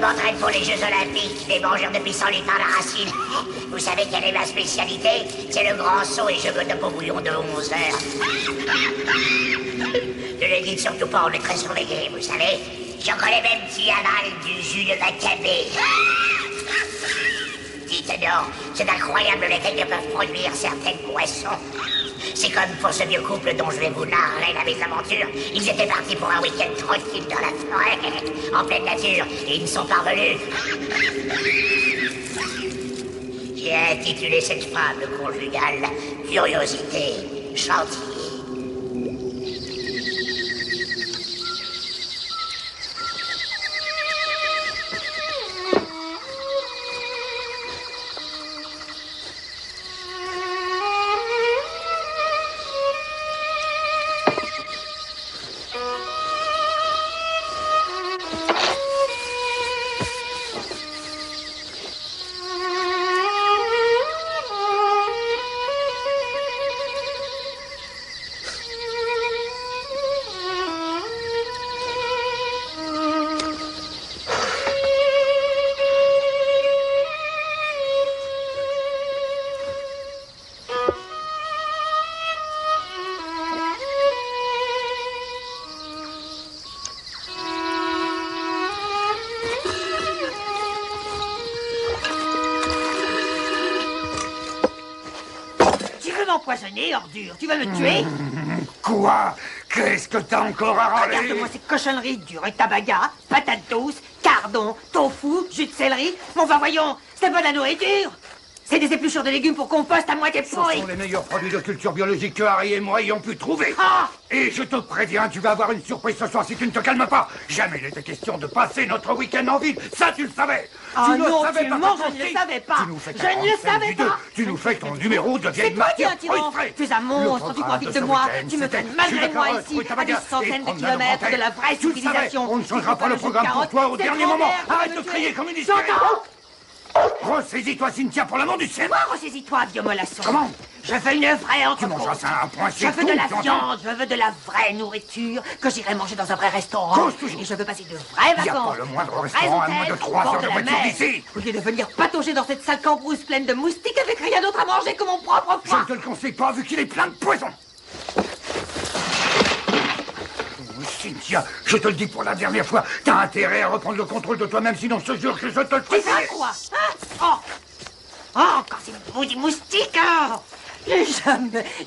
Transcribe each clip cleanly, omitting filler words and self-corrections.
m'entraîne pour les Jeux Olympiques, des mangeurs de pissenlit par la racine. Vous savez quelle est ma spécialité? C'est le grand saut et je me tape au bouillon de 11 heures. Ne les dites surtout pas, on est très surveillés, vous savez. J'en connais même qui avalent du jus de macabé. Dites donc, c'est incroyable l'effet que peuvent produire certaines boissons. C'est comme pour ce vieux couple dont je vais vous narrer la mésaventure. Ils étaient partis pour un week-end tranquille dans la forêt, en pleine nature, et ils ne sont pas revenus. J'ai intitulé cette fable conjugale Curiosité Chantier. Empoisonné, ordure, tu vas me tuer? Quoi? Qu'est-ce que t'as encore à râler? Regarde-moi ces cochonneries, du rutabaga, patates douces, cardon, tofu, jus de céleri. Bon, va voyons, c'est pas de la nourriture. C'est des épluchures de légumes pour compost à moitié pourris. Ce sont les meilleurs produits de culture biologique que Harry et moi ayons pu trouver. Ah! Et je te préviens, tu vas avoir une surprise ce soir si tu ne te calmes pas. Jamais il n'était question de passer notre week-end en ville. Ça, tu le savais. Ah tu non, savais pas, je ne le savais pas. Je ne le savais pas. Tu nous fais ton numéro de vieille C'est toi qui es martyre un tyran. frustrée. Tu es un monstre, tu profites de moi. Tu me traînes malgré moi ici, à des centaines de kilomètres de la vraie civilisation. On ne changera pas le programme pour toi au dernier moment. Arrête de crier comme une hystérique. Ressaisis-toi, Cynthia, pour l'amour du ciel. Quoi, ressaisis-toi, vieux mollasson? Comment? Je veux une vraie entrecôte. Tu mangeras ça à un point, c'est Je veux tout, de la tu entends? viande, je veux de la vraie nourriture que j'irai manger dans un vrai restaurant. Cause toujours. Et je veux passer de vraies Il n'y a vacances. pas le moindre de restaurant à vrais moins de hôtels, 3 au bord heures de la voiture mer. d'ici. Au lieu de venir patauger dans cette sale cambrousse pleine de moustiques avec rien d'autre à manger que mon propre Je foie. ne te le conseille pas, vu qu'il est plein de poison. Cynthia, je te le dis pour la dernière fois, t'as intérêt à reprendre le contrôle de toi-même, sinon je te jure que je te le Tu ferai. fais quoi, hein? Oh, encore ces maudits moustiques, hein? J'ai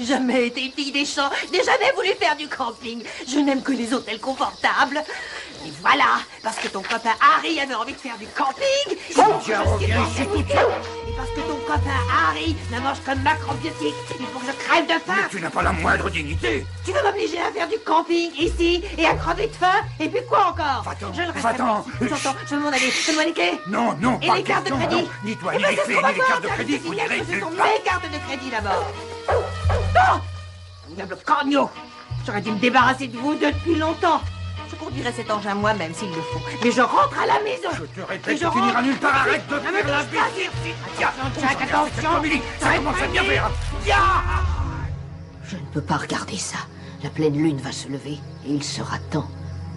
jamais été fille des champs. Je n'ai jamais voulu faire du camping. Je n'aime que les hôtels confortables. Et voilà, parce que ton copain Harry avait envie de faire du camping. Cynthia, reviens ici tout de suite. Et parce que ton copain Harry la mange comme macrobiotique, il faut que je crève de faim. Mais tu n'as pas la moindre dignité. Tu veux m'obliger à faire du camping ici et à crever de faim? Et puis quoi encore? Va-t'en, Je le resterai va-t'en. pas. J'entends, je veux m'en aller. Donne-moi les clés. Non, non, Et pas les cartes de question, crédit. non. Ni toi, Eh ni ben, les c'est clés, ce qu'on ni les va cartes de faire, crédit, c'est vous génial, n'irez ce nulle sont part. mes cartes de crédit d'abord. Non! Diable cogno! J'aurais dû me débarrasser de vous depuis longtemps. Je conduirai cet engin moi-même s'il le faut. Mais je rentre à la maison. Je te Et répète, je tu n'iras rentre. nulle part. Arrête de Ne me faire la touche pas. bêtise. Cynthia, Jack, attention. Ça commence à bien faire. Viens. Je ne peux pas regarder ça. La pleine lune va se lever et il sera temps.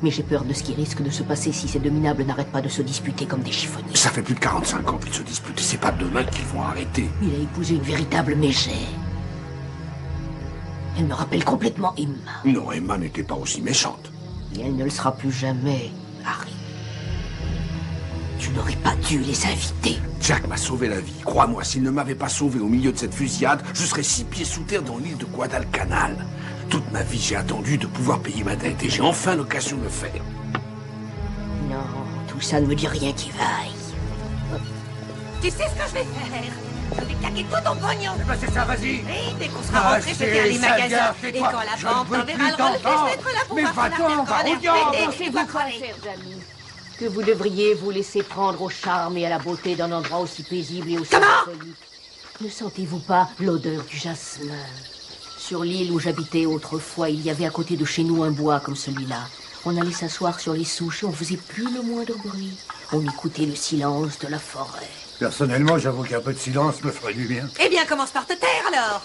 Mais j'ai peur de ce qui risque de se passer si ces deux minables n'arrêtent pas de se disputer comme des chiffonniers. Ça fait plus de 45 ans qu'ils se disputent. C'est pas demain qu'ils vont arrêter. Il a épousé une véritable mégère. Elle me rappelle complètement Emma. Non, Emma n'était pas aussi méchante. Et elle ne le sera plus jamais, Harry. Tu n'aurais pas dû les inviter. Jack m'a sauvé la vie. Crois-moi, s'il ne m'avait pas sauvé au milieu de cette fusillade, je serais 6 pieds sous terre dans l'île de Guadalcanal. Toute ma vie, j'ai attendu de pouvoir payer ma dette et j'ai enfin l'occasion de le faire. Non, tout ça ne me dit rien qui vaille. Tu sais ce que je vais faire? Je vais claquer tout ton pognon. Eh ben c'est ça, vas-y. Et dès qu'on sera rentré, je vais faire les magasins. Et quand la banque t'enverra le relevé, je vais être là pour Mais voir ton va-t'en, affaire va corner au diable. pétée, Pensez-vous tu vas pas, crever. chers amis, que vous devriez vous laisser prendre au charme et à la beauté d'un endroit aussi paisible et aussi Comment? insolite? Ne sentez-vous pas l'odeur du jasmin? Sur l'île où j'habitais autrefois, il y avait à côté de chez nous un bois comme celui-là. On allait s'asseoir sur les souches et on faisait plus le moindre bruit. On écoutait le silence de la forêt. Personnellement, j'avoue qu'un peu de silence me ferait du bien. Eh bien, commence par te taire alors.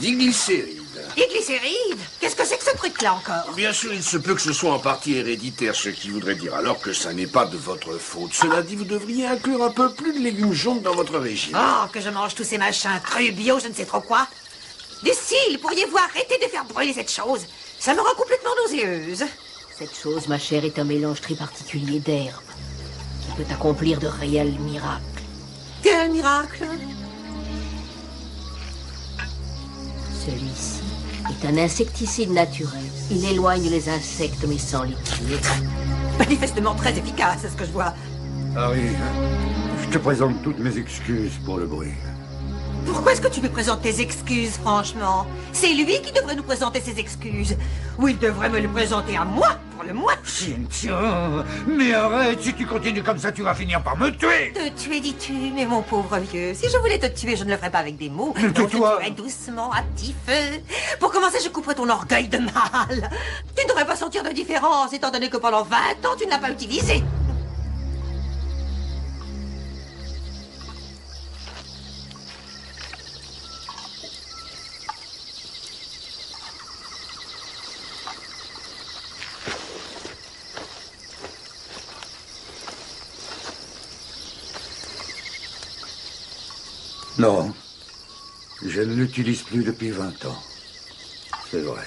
Diglycéride. Et glycéride? Qu'est-ce que c'est que ce truc-là encore? Bien sûr, il se peut que ce soit en partie héréditaire, ce qui voudrait dire alors que ça n'est pas de votre faute. Cela dit, vous devriez inclure un peu plus de légumes jaunes dans votre régime. Oh, que je mange tous ces machins crus, bio, je ne sais trop quoi. Lucille, pourriez-vous arrêter de faire brûler cette chose? Ça me rend complètement nauséeuse. Cette chose, ma chère, est un mélange très particulier d'herbes qui peut accomplir de réels miracles. Quel miracle! Celui-ci est un insecticide naturel. Il éloigne les insectes mais sans les tuer. Manifestement très efficace, c'est ce que je vois. Harry, je te présente toutes mes excuses pour le bruit. Pourquoi est-ce que tu lui présentes tes excuses, franchement? C'est lui qui devrait nous présenter ses excuses. Ou il devrait me les présenter à moi, pour le moins. Cynthia, mais arrête, si tu continues comme ça, tu vas finir par me tuer. Te tuer, dis-tu, mais mon pauvre vieux. Si je voulais te tuer, je ne le ferais pas avec des mots. Mais Non, je te tais-toi. tuerais doucement, à petit feu. Pour commencer, je couperais ton orgueil de mâle. Tu ne devrais pas sentir de différence, étant donné que pendant 20 ans, tu ne l'as pas utilisé. Non, je ne l'utilise plus depuis 20 ans. C'est vrai.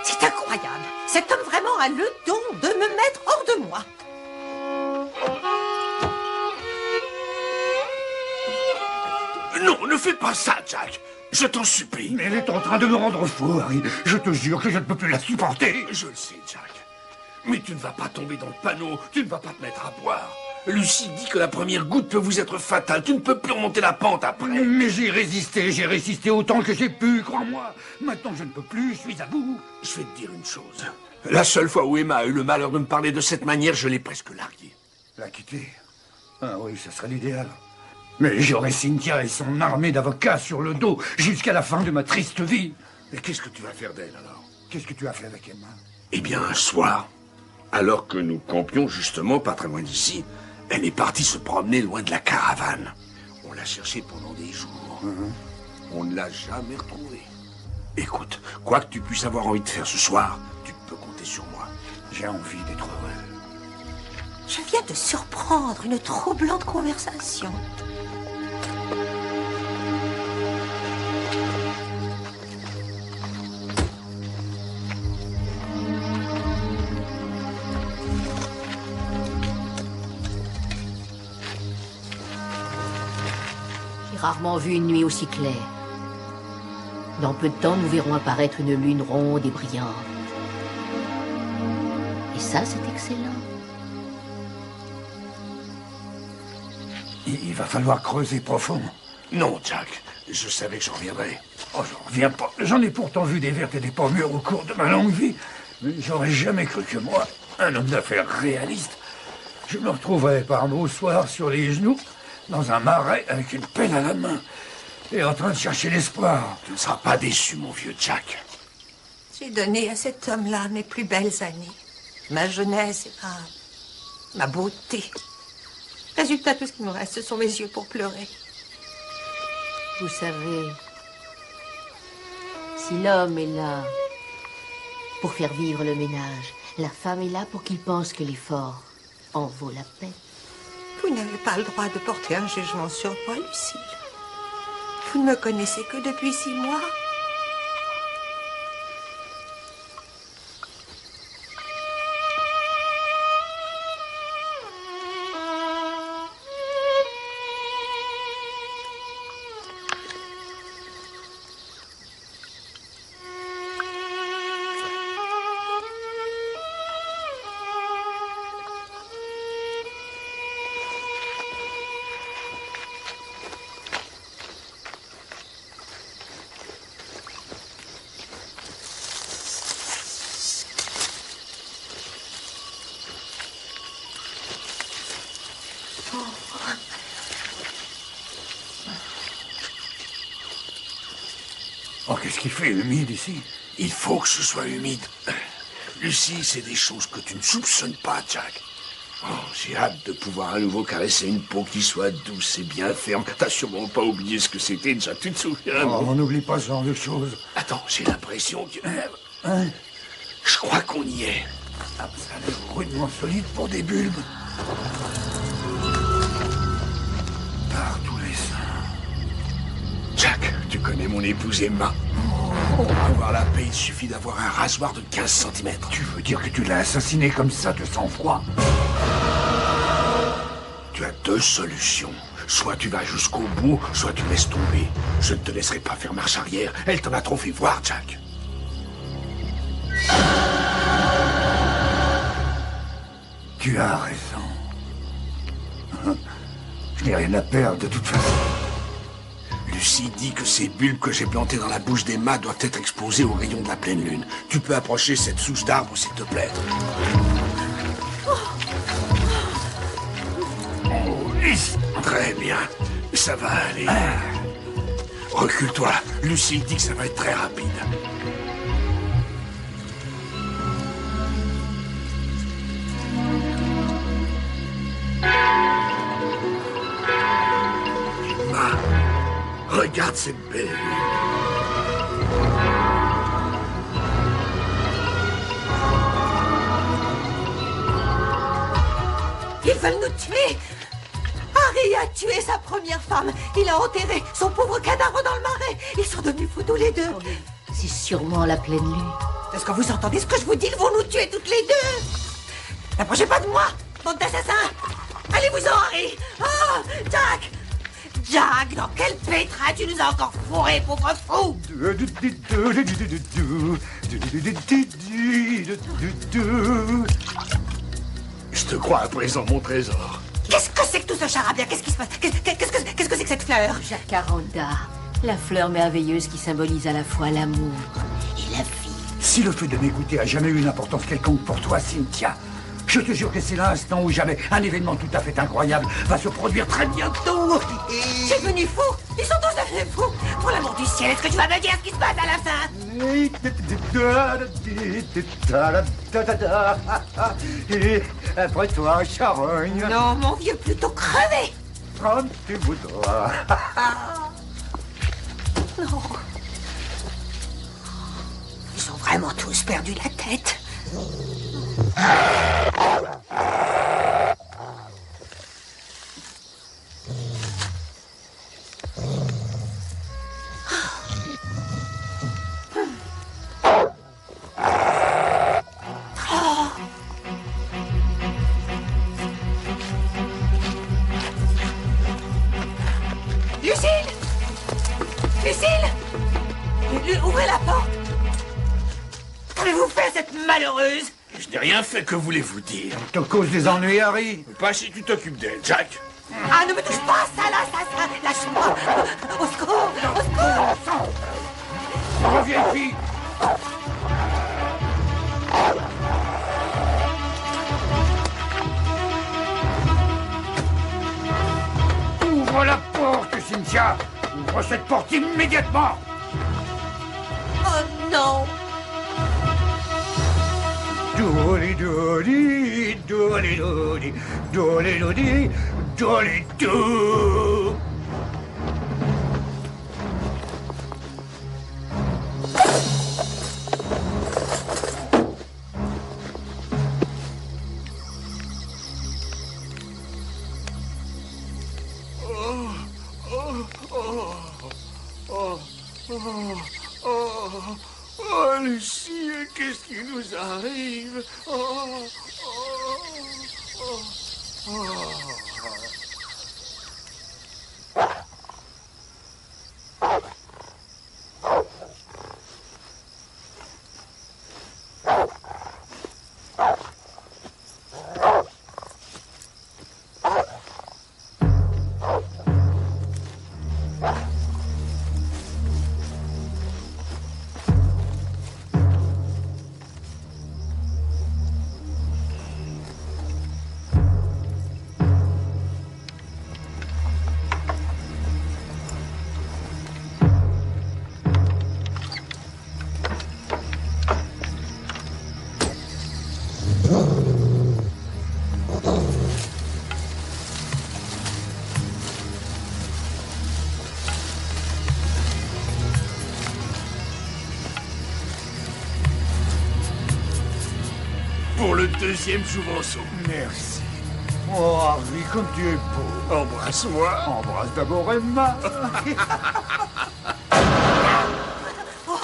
C'est incroyable. Cet homme vraiment a le don de me mettre hors de moi. Non, ne fais pas ça, Jack. Je t'en supplie. Mais elle est en train de me rendre fou, Harry. Je te jure que je ne peux plus la supporter. Je le sais, Jack. Mais tu ne vas pas tomber dans le panneau. Tu ne vas pas te mettre à boire. Lucie dit que la première goutte peut vous être fatale. Tu ne peux plus remonter la pente après. Mais j'ai résisté autant que j'ai pu, crois-moi. Maintenant, je ne peux plus, je suis à bout. Je vais te dire une chose. La seule fois où Emma a eu le malheur de me parler de cette manière, je l'ai presque larguée. La quitter? Ah oui, ça serait l'idéal. Mais j'aurai Cynthia et son armée d'avocats sur le dos jusqu'à la fin de ma triste vie. Et qu'est-ce que tu vas faire d'elle, alors? Qu'est-ce que tu as fait avec Emma? Eh bien, un soir, alors que nous campions justement pas très loin d'ici, elle est partie se promener loin de la caravane. On l'a cherchée pendant des jours. On ne l'a jamais retrouvée. Écoute, quoi que tu puisses avoir envie de faire ce soir, tu peux compter sur moi. J'ai envie d'être heureux. Je viens de surprendre une troublante conversation. J'ai rarement vu une nuit aussi claire. Dans peu de temps, nous verrons apparaître une lune ronde et brillante. Et ça, c'est excellent. Il va falloir creuser profond. Non, Jack, je savais que j'en reviendrais. Oh, j'en reviens pas. J'en ai pourtant vu des vertes et des pas mûres au cours de ma longue vie. Mais j'aurais jamais cru que moi, un homme d'affaires réaliste, je me retrouverais par au soir sur les genoux, dans un marais avec une pelle à la main, et en train de chercher l'espoir. Tu ne seras pas déçu, mon vieux Jack. J'ai donné à cet homme-là mes plus belles années. Ma jeunesse et ma beauté. Résultat, tout ce qui me reste, ce sont mes yeux pour pleurer. Vous savez, si l'homme est là pour faire vivre le ménage, la femme est là pour qu'il pense que l'effort en vaut la peine. Vous n'avez pas le droit de porter un jugement sur moi, Lucille. Vous ne me connaissez que depuis 6 mois. qu'est-ce qui fait humide ici? Il faut que ce soit humide. Lucie, c'est des choses que tu ne soupçonnes pas, Jack. Oh, j'ai hâte de pouvoir à nouveau caresser une peau qui soit douce et bien ferme. T'as sûrement pas oublié ce que c'était, Jack, tu te souviens? Oh, on n'oublie pas ce genre de choses. Attends, j'ai l'impression que... Hein? Je crois qu'on y est. Ah, ça a l'air rudement solide pour des bulbes. Par tous les seins. Jack, tu connais mon épouse Emma. Pour avoir la paix, il suffit d'avoir un rasoir de 15 cm. Tu veux dire que tu l'as assassiné comme ça de sang-froid? Tu as deux solutions. Soit tu vas jusqu'au bout, soit tu laisses tomber. Je ne te laisserai pas faire marche arrière. Elle t'en a trop fait voir, Jack. Tu as raison. Je n'ai rien à perdre de toute façon. Lucie dit que ces bulbes que j'ai plantées dans la bouche d'Emma doivent être exposés aux rayons de la pleine lune. Tu peux approcher cette souche d'arbre, s'il te plaît. Oh, lisse. Très bien. Ça va aller. Recule-toi. Lucie dit que ça va être très rapide. Emma, regarde cette belle lune. Ils veulent nous tuer. Harry a tué sa première femme. Il a enterré son pauvre cadavre dans le marais. Ils sont devenus fous tous les deux. C'est sûrement la pleine lune. Est-ce que vous entendez ce que je vous dis? Ils vont nous tuer toutes les deux. N'approchez pas de moi, bande d'assassins. Allez-vous-en, Harry. Oh, Jack. Jack, dans quel pétrin tu nous as encore fourré, pauvre fou? Je te crois à présent, mon trésor. Qu'est-ce que c'est que tout ce charabia? Qu'est-ce qui se passe? Qu'est-ce que c'est que cette fleur? Jacaranda, la fleur merveilleuse qui symbolise à la fois l'amour et la vie. Si le fait de m'écouter a jamais eu une importance quelconque pour toi, Cynthia, je te jure que c'est l'instant où jamais un événement tout à fait incroyable va se produire très bientôt. C'est devenu fou. Ils sont tous devenus fous. Pour l'amour du ciel, est-ce que tu vas me dire ce qui se passe à la fin? Et après toi, charogne. Non, mon vieux, plutôt crevé. Comme tu voudras. Non. Ils ont vraiment tous perdu la tête. Lucille! Lucille! Ouvrez la porte! Qu'avez-vous fait, cette malheureuse? Je n'ai rien fait, que voulez-vous dire? Te cause des ennuis, Harry. Pas si tu t'occupes d'elle, Jack. Ah, ne me touche pas, sale assassin! Lâche-moi! Au secours! Au secours! Reviens, fille. Ouvre la porte, Cynthia. Ouvre cette porte immédiatement. Oh non! Douli douli, douli douli, douli douli, douli dou. Oh, Lucie, qu'est-ce qui nous arrive? pour le deuxième Jouvenceau. Merci. Oh, Harvey, comme tu es beau. Embrasse-moi. Embrasse d'abord Emma.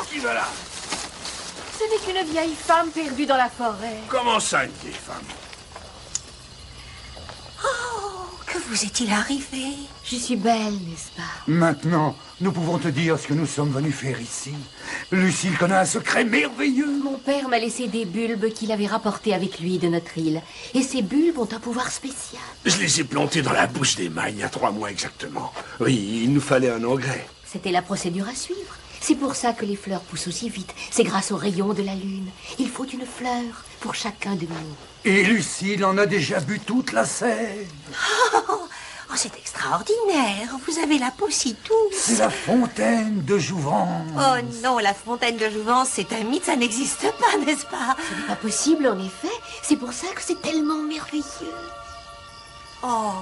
Qui va là? Ce n'est qu'une vieille femme perdue dans la forêt. Comment ça, une vieille femme? Que vous est-il arrivé? Je suis belle, n'est-ce pas? Maintenant, nous pouvons te dire ce que nous sommes venus faire ici. Lucille connaît un secret merveilleux. Mon père m'a laissé des bulbes qu'il avait rapportés avec lui de notre île. Et ces bulbes ont un pouvoir spécial. Je les ai plantés dans la bouche d'Emma il y a 3 mois exactement. Oui, il nous fallait un engrais. C'était la procédure à suivre. C'est pour ça que les fleurs poussent aussi vite. C'est grâce aux rayons de la lune. Il faut une fleur pour chacun de nous. Et Lucille en a déjà bu toute la sève. Oh, c'est extraordinaire. Vous avez la peau si douce. C'est la fontaine de Jouvence. Oh non, la fontaine de Jouvence, c'est un mythe, ça n'existe pas, n'est-ce pas? Ce n'est pas possible, en effet. C'est pour ça que c'est tellement merveilleux. Oh.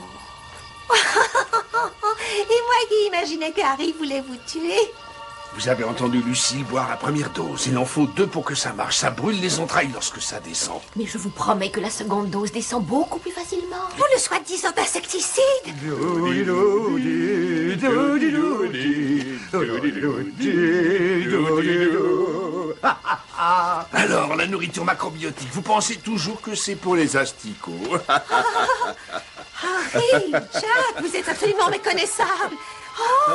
Et moi qui imaginais que Harry voulait vous tuer. Vous avez entendu Lucille boire la première dose. Il en faut 2 pour que ça marche. Ça brûle les entrailles lorsque ça descend. Mais je vous promets que la seconde dose descend beaucoup plus facilement. Pour le soi-disant insecticide. Alors, la nourriture macrobiotique, vous pensez toujours que c'est pour les asticots? Harry, Jack, vous êtes absolument méconnaissable. Oh,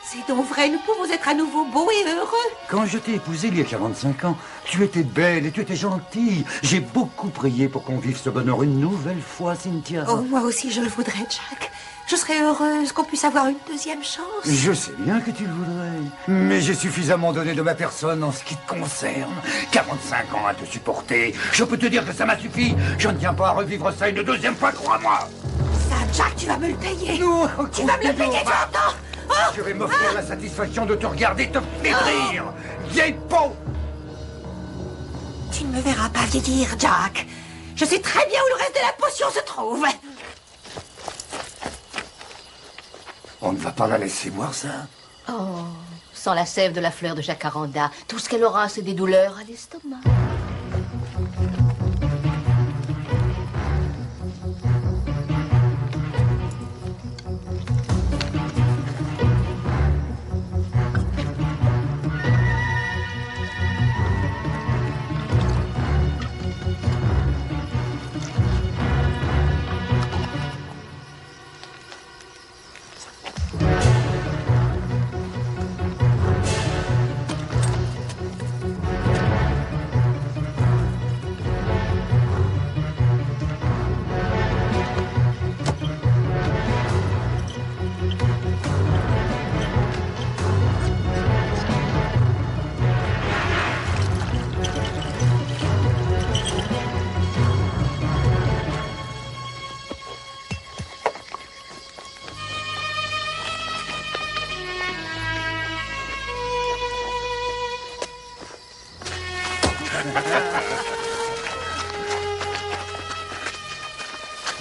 c'est donc vrai, nous pouvons être à nouveau beaux et heureux. Quand je t'ai épousée il y a 45 ans, tu étais belle et tu étais gentille. J'ai beaucoup prié pour qu'on vive ce bonheur une nouvelle fois, Cynthia. Oh, moi aussi, je le voudrais, Jack. Je serais heureuse qu'on puisse avoir une deuxième chance. Je sais bien que tu le voudrais, mais j'ai suffisamment donné de ma personne en ce qui te concerne. 45 ans à te supporter. Je peux te dire que ça m'a suffi. Je ne tiens pas à revivre ça une deuxième fois, crois-moi. Ça, Jack, tu vas me le payer. Non, Tu vas me le payer, tu entends? Oh, Je vais m'offrir la satisfaction de te regarder te flétrir. Vieille peau. tu ne me verras pas vieillir, Jack. Je sais très bien où le reste de la potion se trouve. On ne va pas la laisser boire, ça. Oh, sans la sève de la fleur de jacaranda, tout ce qu'elle aura, c'est des douleurs à l'estomac.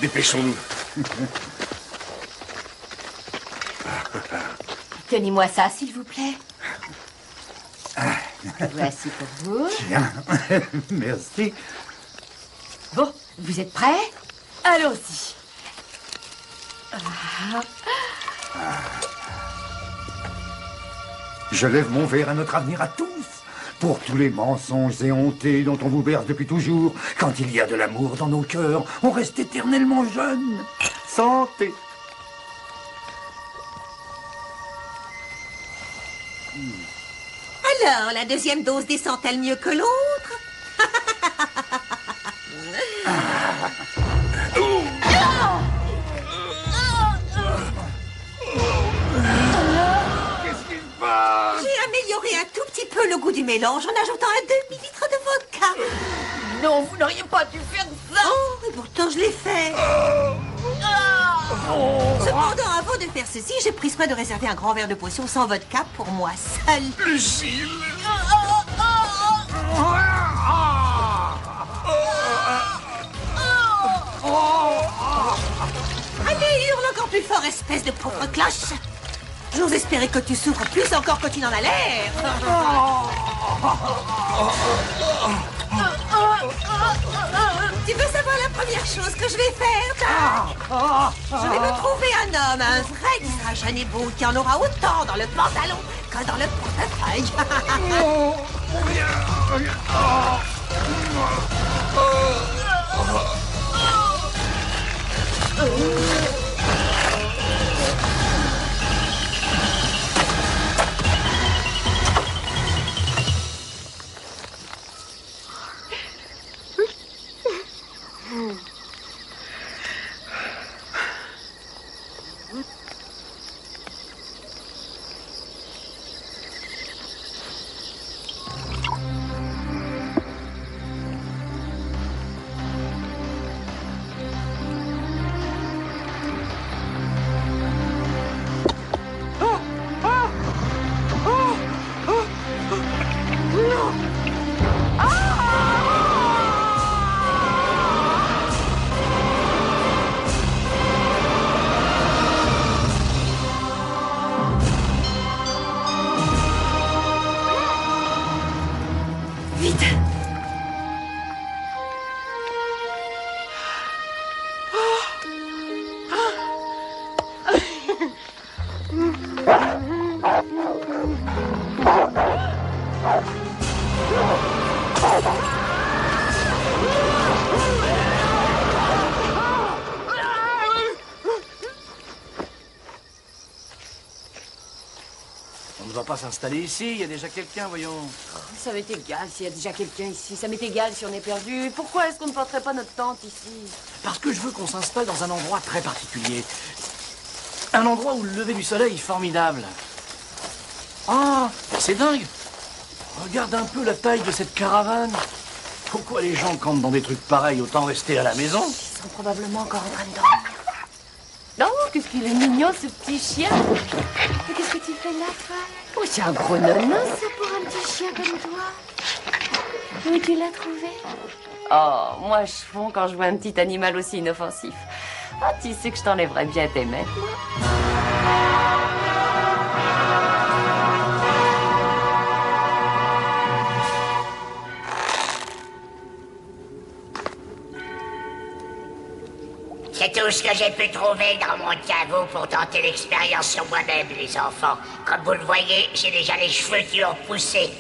Dépêchons-nous. Tenez-moi ça, s'il vous plaît. Voici pour vous. Tiens, merci. Bon, vous êtes prêts? Allons-y. Je lève mon verre à notre avenir à tous. Pour tous les mensonges éhontés dont on vous berce depuis toujours. Quand il y a de l'amour dans nos cœurs, on reste éternellement jeune. Santé. Alors, la deuxième dose descend-elle mieux que l'autre? Qu'est-ce qui se passe? J'ai amélioré un tout petit peu le goût du mélange en ajoutant un demi-litre de vodka. Non, vous n'auriez pas dû faire ça. Oh, et pourtant je l'ai fait. Cependant, avant de faire ceci, j'ai pris soin de réserver un grand verre de potion sans vodka pour moi seul. Lucille. Allez, hurle encore plus fort, espèce de pauvre cloche. J'ose espérer que tu souffres plus encore que tu n'en as l'air. veux savoir la première chose que je vais faire, Doc? Je vais me trouver un homme, un vrai Trajan et beau, qui en aura autant dans le pantalon que dans le portefeuille. On ne va pas s'installer ici, il y a déjà quelqu'un, voyons. Ça m'est égal s'il y a déjà quelqu'un ici. Ça m'est égal si on est perdu. Pourquoi est-ce qu'on ne porterait pas notre tente ici? Parce que je veux qu'on s'installe dans un endroit très particulier. Un endroit où le lever du soleil est formidable. Ah, c'est dingue. Regarde un peu la taille de cette caravane. Pourquoi les gens campent dans des trucs pareils? Autant rester à la maison. Ils sont probablement encore en train de dormir. Oh, qu'est-ce qu'il est mignon, ce petit chien. Mais qu'est-ce que tu fais là, toi? Oh, c'est un gros nono, ça, pour un petit chien comme toi. Où tu l'as trouvé? Oh, moi, je fonds quand je vois un petit animal aussi inoffensif. Oh, tu sais que je t'enlèverais bien tes maîtres, moi. C'est tout ce que j'ai pu trouver dans mon caveau pour tenter l'expérience sur moi-même, les enfants. Comme vous le voyez, j'ai déjà les cheveux qui ont poussé.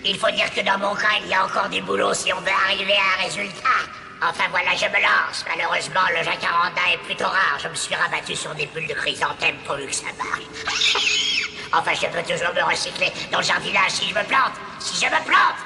Il faut dire que dans mon cas, il y a encore du boulot si on veut arriver à un résultat. Enfin voilà, je me lance. Malheureusement, le jacaranda est plutôt rare. Je me suis rabattu sur des bulles de chrysanthème pourvu que ça marche. Enfin, je peux toujours me recycler dans le jardinage si je me plante. Si je me plante.